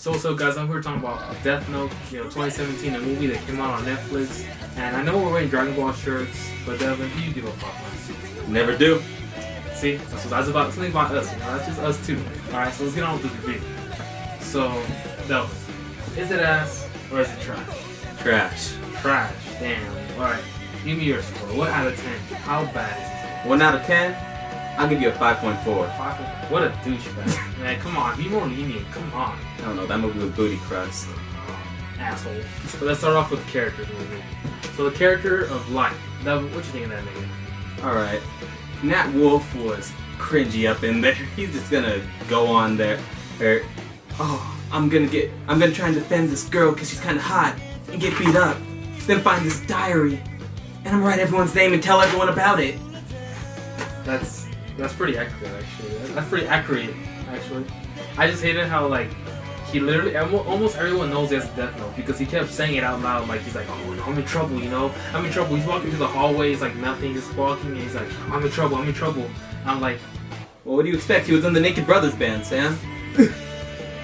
So guys, I'm here talking about Death Note, 2017, a movie that came out on Netflix. And I know we're wearing Dragon Ball shirts, but Devin, do you give a fuck, man? Never do. See, that's about something about us. That's just us too. All right, so let's get on with the review. So, Devin, is it ass or is it trash? Trash. Trash. Damn. All right, give me your score. What out of 10? How bad is 1 out of 10, I'll give you a 5.4. it? 5. What a douchebag. Man, come on, be more lenient. Come on. I don't know, that movie was booty crust. Asshole. So let's start off with the characters in the movie. So the character of Light. Devin, what you think of that nigga? Alright. Nat Wolf was cringy up in there. He's just gonna go on there. I'm gonna try and defend this girl because she's kinda hot and get beat up. Then find this diary. And I'm gonna write everyone's name and tell everyone about it. That's pretty accurate, actually. That's pretty accurate, actually. I just hated how, like, he literally, almost everyone knows he has a Death Note because he kept saying it out loud, like, he's like, oh, no, I'm in trouble, I'm in trouble. He's walking through the hallways like nothing, just walking, and he's like, I'm in trouble. I'm like, well, what do you expect? He was in the Naked Brothers band, Sam.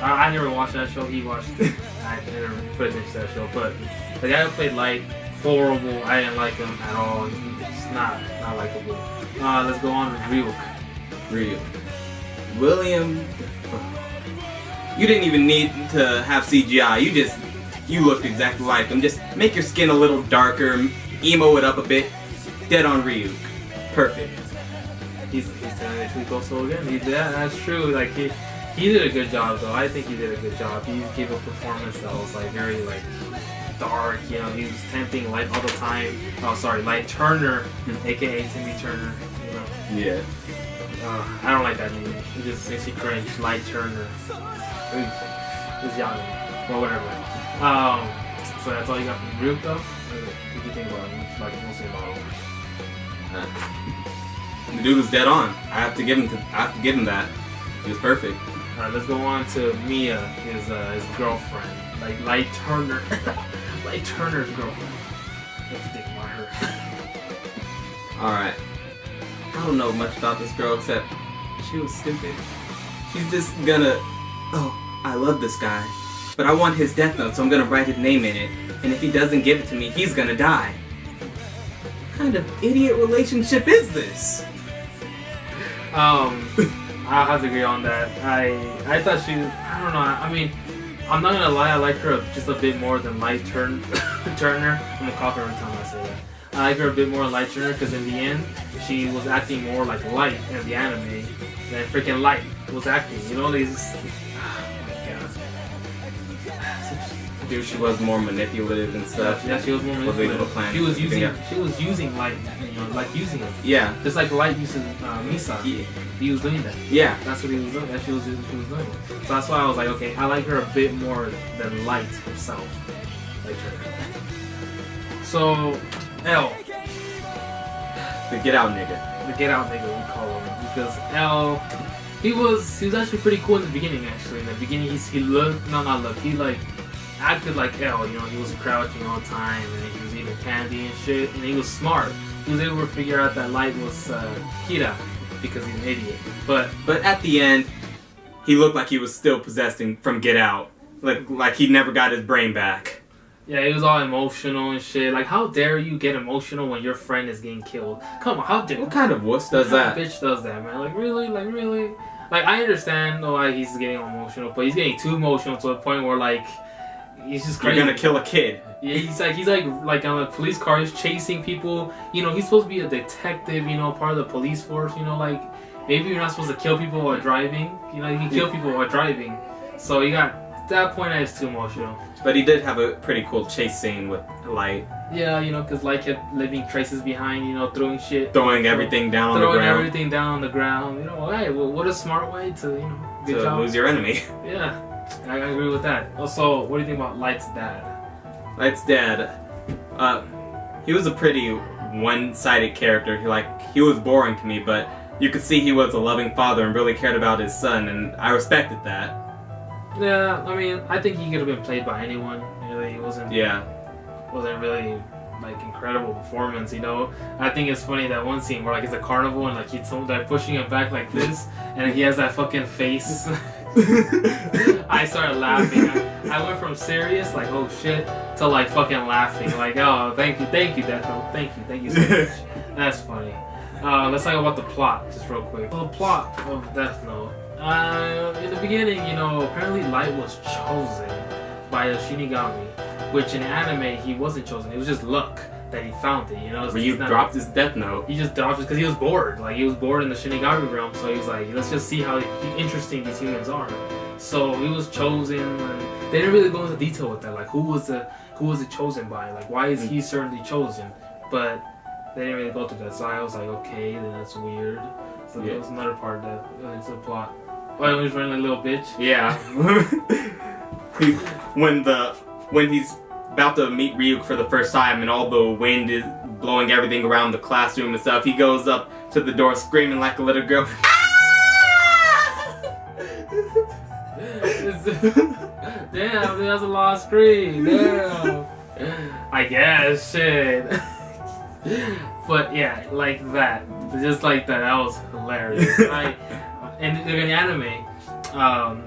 I never watched that show. He watched it. I never put attention to that show. But the guy who played Light, horrible. I didn't like him at all. He's not likable. Let's go on with Ryuk. William. You didn't even need to have CGI. You looked exactly like him. Just make your skin a little darker, emo it up a bit. Dead on Ryuk. Perfect. He's gonna actually go so again. That's true. Like he did a good job though. I think he did a good job. He gave a performance that was like very like dark. He was tempting Light all the time. Oh, sorry, Light Turner, aka Timmy Turner. Yeah. I don't like that name. It just makes me cringe. Light Turner. It's young. Well, whatever. So that's all you got from Ryuk though? What do you think about him? Like mostly about him. The dude was dead on. I have to give him that. He was perfect. Alright, let's go on to Mia, his girlfriend. Like Light Turner. Light Turner's girlfriend. What do you think about her? Alright. I don't know much about this girl except she was stupid. She's just gonna, I love this guy, but I want his Death Note, so I'm gonna write his name in it, and if he doesn't give it to me, he's gonna die. What kind of idiot relationship is this? I'll have to agree on that. I thought she, I don't know, I mean, I'm not gonna lie, I like her just a bit more than Light Turner. I'm gonna cough every time I say that. I like her a bit more than Light Turner because in the end, she was acting more like Light in the anime than freaking Light was acting. These. Oh my god. Dude, she was more manipulative and stuff. Yeah, she was more manipulative. She was using Light, like using him. Yeah. Just like Light using Misa. Yeah. He was doing that. Yeah. That's what he was doing. That she was doing. So that's why I was like, okay, I like her a bit more than Light herself. Like her. So. L. The Get Out nigga. The Get Out nigga, we call him. Because L, he was actually pretty cool in the beginning, actually. In the beginning, he like acted like L, he was crouching all the time, and he was eating candy and shit, and he was smart. He was able to figure out that Light was Kira, because he's an idiot. But at the end, he looked like he was still possessing from Get Out. Like he never got his brain back. Yeah, he was all emotional and shit. Like, how dare you get emotional when your friend is getting killed? Come on, how dare? What kind of wuss does that? Bitch does that, man. Like, really? Like, I understand why he's getting emotional, but he's getting too emotional to a point where, like, he's just crazy. You're gonna kill a kid. Yeah, he's like on a police car, he's chasing people. He's supposed to be a detective, part of the police force, like, maybe you're not supposed to kill people while driving. You can kill people while driving. So you got, at that point, I was too emotional. But he did have a pretty cool chase scene with Light. Yeah, because Light kept leaving traces behind, throwing shit. Throwing everything down on the ground. Throwing everything down on the ground. Hey, well, what a smart way to, good job. Lose your enemy. Yeah, I agree with that. Also, what do you think about Light's dad? Light's dad, he was a pretty one-sided character. He was boring to me, but you could see he was a loving father and really cared about his son, and I respected that. Yeah, I mean, I think he could have been played by anyone. He wasn't. Yeah. Wasn't really like incredible performance. I think it's funny that one scene where like it's a carnival and like they're pushing him back like this, and he has that fucking face. I started laughing. I went from serious, like, oh shit, to like fucking laughing. Like, oh, thank you, Death Note. Thank you so much. That's funny. Let's talk about the plot, just real quick. Well, the plot of Death Note. In the beginning, you know, apparently Light was chosen by a Shinigami, which in anime, he wasn't chosen. It was just luck that he found it, you know? Where you dropped his Death Note. He just dropped it because he was bored. Like, he was bored in the Shinigami realm, so he was like, let's just see how interesting these humans are. So he was chosen, and they didn't really go into detail with that. Like, who was it chosen by? Like, why is he certainly chosen? But they didn't really go through that. So I was like, okay, then that's weird. So that was another part that it's a plot. Why was running like a little bitch? Yeah. when he's about to meet Ryuk for the first time and all the wind is blowing everything around the classroom and stuff, he goes up to the door screaming like a little girl. Damn, dude, that's a long scream. Damn. I guess, shit. But yeah, like that. Just like that. That was hilarious. And in the anime,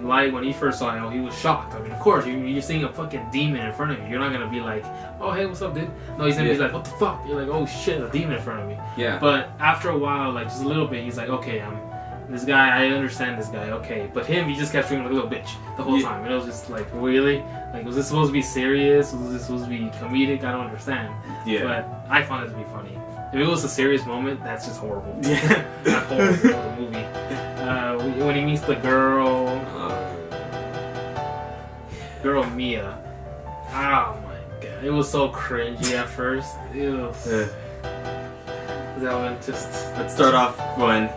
Light, when he first saw him, he was shocked. I mean, of course, you're seeing a fucking demon in front of you. You're not gonna be like, oh, hey, what's up, dude? No, he's gonna be like, what the fuck? You're like, oh shit, a demon in front of me. Yeah. But after a while, like just a little bit, he's like, okay, this guy, I understand this guy, okay. But him, he just kept screaming like a little bitch the whole time. And it was just like, really? Like, was this supposed to be serious? Was this supposed to be comedic? I don't understand. Yeah. But I found it to be funny. If it was a serious moment, that's just horrible. Yeah. That's horrible, the movie. When he meets the girl Mia. Oh my god. It was so cringy at first. Ew. That one just... Let's start off when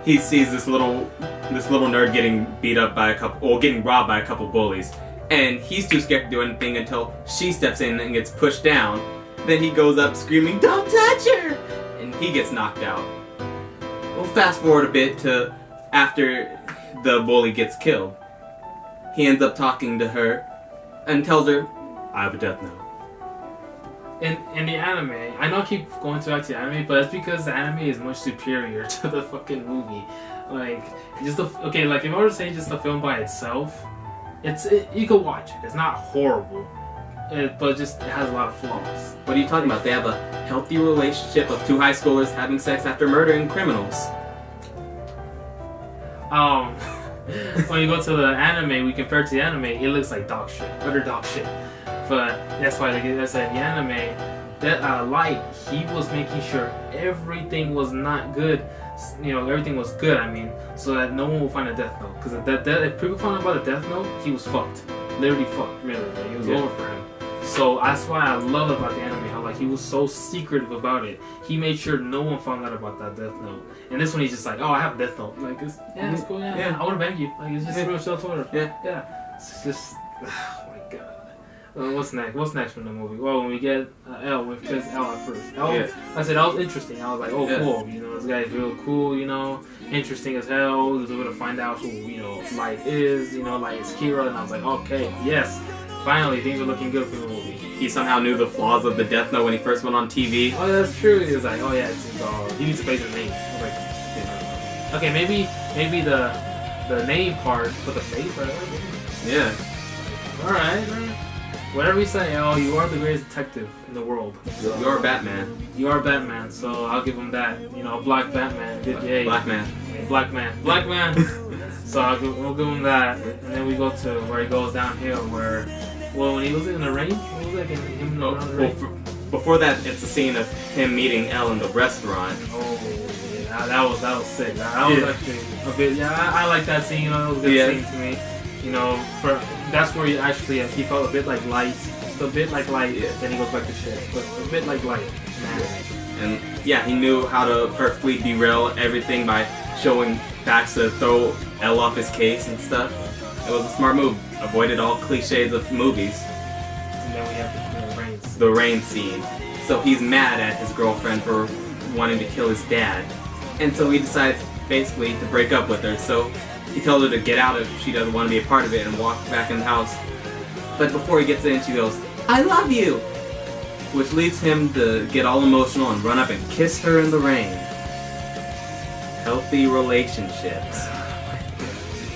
he sees this little nerd getting beat up by getting robbed by a couple bullies. And he's too scared to do anything until she steps in and gets pushed down. Then he goes up screaming, "Don't touch her!" And he gets knocked out. We'll fast forward a bit to after the bully gets killed. He ends up talking to her and tells her, "I have a Death Note." In the anime, I know I keep going back to the anime, but it's because the anime is much superior to the fucking movie. Like, like if I were to say just the film by itself, you could watch it. It's not horrible. But it has a lot of flaws. What are you talking about? They have a healthy relationship of two high schoolers having sex after murdering criminals. When you go to the anime, we compare it to the anime, it looks like dog shit, utter dog shit. But that's why, like I said, in the anime, that Light, he was making sure everything was not good. You know, everything was good. I mean, so that no one will find a Death Note. Because if people found out about the Death Note, he was fucked. Literally fucked. Really, like, it was over for him. So that's why I love about the anime, how like he was so secretive about it. He made sure no one found out about that Death Note. And this one he's just like, oh, I have a Death Note. Like, it's cool, yeah. I want to bang you. Like, it's just real self-order. Yeah. It's just, oh my god. What's next? What's next from the movie? Well, when we get L, we chose L at first. I said that was interesting. I was like, oh, cool. You know, this guy's real cool. You know, interesting as hell. He was able to find out who Light is. You know, Light is Kira, and I was like, okay, yes. Finally, things are looking good for the movie. He somehow knew the flaws of the Death Note when he first went on TV. Oh, that's true. He was like, oh yeah, he needs to face his name. I was like, okay, maybe the name part for the face, right? Yeah. All right. Whatever you say, you are the greatest detective in the world. So, you're Batman. You are Batman, so I'll give him that. You know, Black Batman. Yay. Black Man. Black Man. So we'll give him that, and then we go to where he goes downhill, where, when he was in the rain, what was it? Him around the rain? Before that, it's a scene of him meeting Elle in the restaurant. Oh, yeah, that was sick. That was actually a bit. Yeah, I like that scene. You know, it was a good scene to me. You know, that's where he felt a bit like Light, just a bit like Light. Then he goes back to shit, but a bit like Light. And yeah, he knew how to perfectly derail everything by showing facts to throw Elle off his case and stuff. It was a smart move. Avoided all cliches of movies. And then we have the rain scene. So he's mad at his girlfriend for wanting to kill his dad. And so he decides basically to break up with her. So he tells her to get out if she doesn't want to be a part of it and walk back in the house. But before he gets in, she goes, "I love you!" Which leads him to get all emotional and run up and kiss her in the rain. Healthy relationships.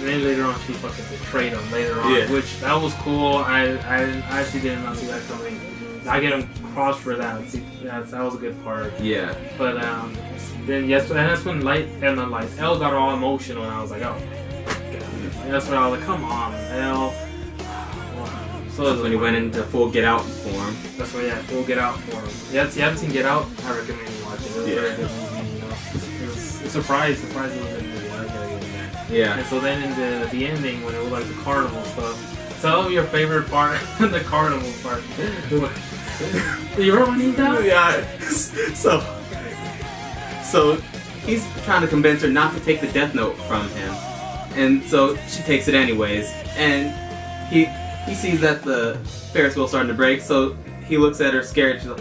And then later on, she fucking betrayed him later on, Yeah. which that was cool. I actually did not see that coming. I get him crossed for that. See, that was a good part. Yeah. But then yes, and that's when Elle got all emotional, and I was like, oh, God. That's when I was like, come on, Elle. So That's when he went into full Get Out form. That's why, yeah, full Get Out for him. Yeah, if you haven't seen Get Out, I recommend you watch it. It was a very good movie, you know. It was a surprising good movie. I gotta give it that. Yeah. And so then in the ending, when it was like the carnival stuff, tell me your favorite part, the carnival part. You wrote my name down? Yeah. So he's trying to convince her not to take the Death Note from him, and so she takes it anyways. And he sees that the Ferris wheel's starting to break, so he looks at her scared. She's like,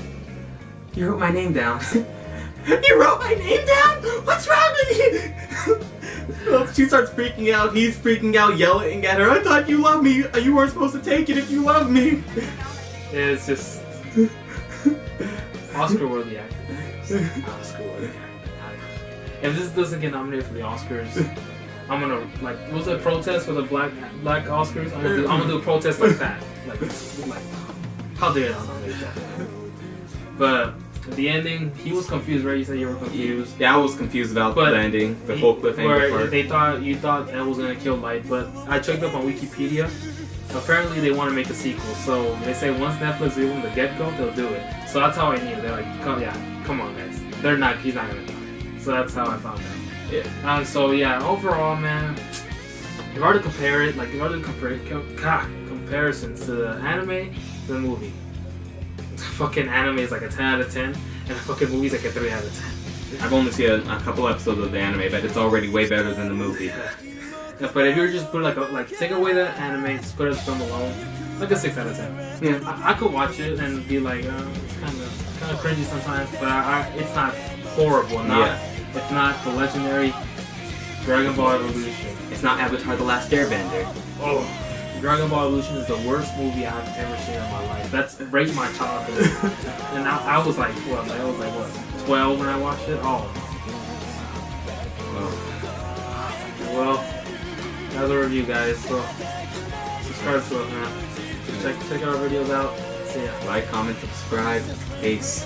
"You wrote my name down." You wrote my name down? What's wrong with you? So she starts freaking out. He's freaking out, yelling at her. I thought you loved me. You weren't supposed to take it if you loved me. It's just Oscar-worthy acting. Oscar-worthy acting. If this doesn't get nominated for the Oscars, I'm gonna was it a protest for the black Oscars? I'm gonna do a protest like that. Like how dare I nominate that? But the ending, he was confused, right? You said you were confused. Yeah, I was confused about the ending, the whole cliffhanger part. You thought Elle was gonna kill Light, but I checked up on Wikipedia. Apparently, they want to make a sequel, so they say once Netflix gives them the get-go, they'll do it. So that's how I knew. They're like, come on, guys. He's not gonna die. So that's how I found out. Yeah. So yeah, overall, man, if I were to compare it, comparisons to the anime, to the movie. Fucking anime is like a 10 out of 10, and the fucking movie is like a 3 out of 10. I've only seen a couple episodes of the anime, but it's already way better than the movie. Yeah, but if you were just put take away the anime, just put it film alone, like a 6 out of 10. Yeah. I could watch it and be like, it's kind of cringy sometimes, but it's not horrible. It's not the legendary Dragon Ball Evolution. It's not Avatar: The Last Airbender. Oh, Dragon Ball Evolution is the worst movie I've ever seen in my life. That's right my childhood. And I was like, what? 12 when I watched it. Oh. Well, that's a review, guys. So subscribe to us, man. Check our videos out. See ya. Like, comment, subscribe. Peace.